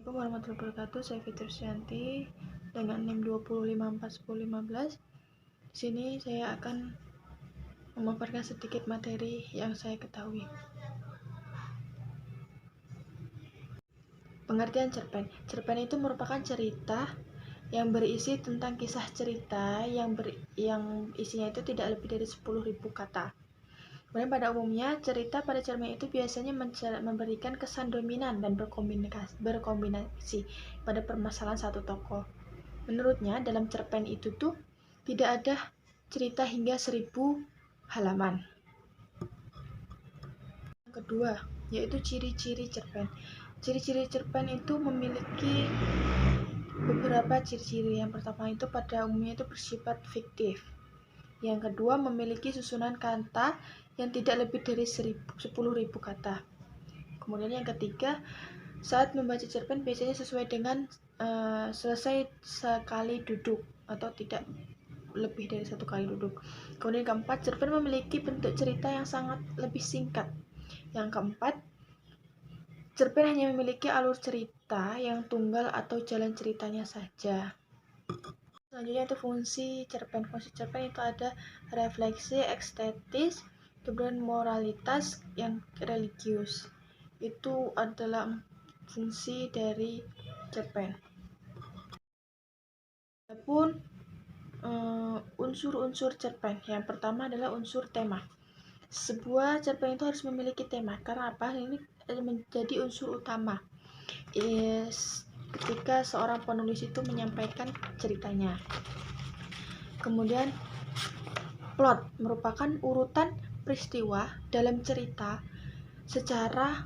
Assalamualaikum warahmatullahi wabarakatuh. Saya Fitri Syanti dengan NIM 2541015. Di sini saya akan memaparkan sedikit materi yang saya ketahui. Pengertian cerpen. Cerpen itu merupakan cerita yang berisi tentang kisah cerita yang isinya itu tidak lebih dari 10.000 kata. Kemudian pada umumnya, cerita pada cerpen itu biasanya memberikan kesan dominan dan berkombinasi pada permasalahan satu tokoh. Menurutnya, dalam cerpen itu tuh tidak ada cerita hingga 1000 halaman. Yang kedua, yaitu ciri-ciri cerpen. Ciri-ciri cerpen itu memiliki beberapa ciri-ciri. Yang pertama itu pada umumnya itu bersifat fiktif. Yang kedua, memiliki susunan kata yang tidak lebih dari 10.000 kata. Kemudian yang ketiga, saat membaca cerpen biasanya sesuai dengan selesai sekali duduk atau tidak lebih dari satu kali duduk. Kemudian yang keempat, cerpen memiliki bentuk cerita yang sangat lebih singkat. Yang keempat, cerpen hanya memiliki alur cerita yang tunggal atau jalan ceritanya saja. Selanjutnya itu fungsi cerpen. Fungsi cerpen itu ada refleksi estetis, kemudian moralitas yang religius. Itu adalah fungsi dari cerpen. Adapun unsur-unsur cerpen. Yang pertama adalah unsur tema. Sebuah cerpen itu harus memiliki tema. Karena apa? Ini menjadi unsur utama ketika seorang penulis itu menyampaikan ceritanya. Kemudian plot merupakan urutan peristiwa dalam cerita secara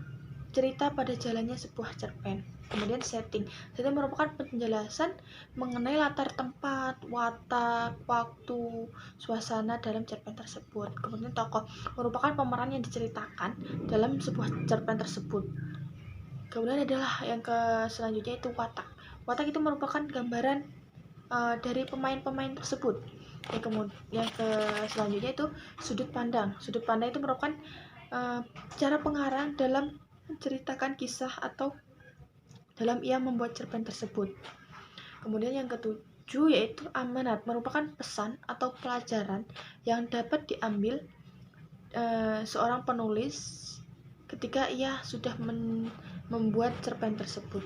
cerita pada jalannya sebuah cerpen. Kemudian setting merupakan penjelasan mengenai latar tempat, watak, waktu, suasana dalam cerpen tersebut. Kemudian tokoh merupakan pemeran yang diceritakan dalam sebuah cerpen tersebut. Kemudian adalah yang selanjutnya itu watak. Watak itu merupakan gambaran dari pemain-pemain tersebut. Yang selanjutnya itu sudut pandang. Sudut pandang itu merupakan cara pengarang dalam menceritakan kisah atau dalam ia membuat cerpen tersebut. Kemudian yang ketujuh yaitu amanat, merupakan pesan atau pelajaran yang dapat diambil seorang penulis ketika ia sudah membuat cerpen tersebut.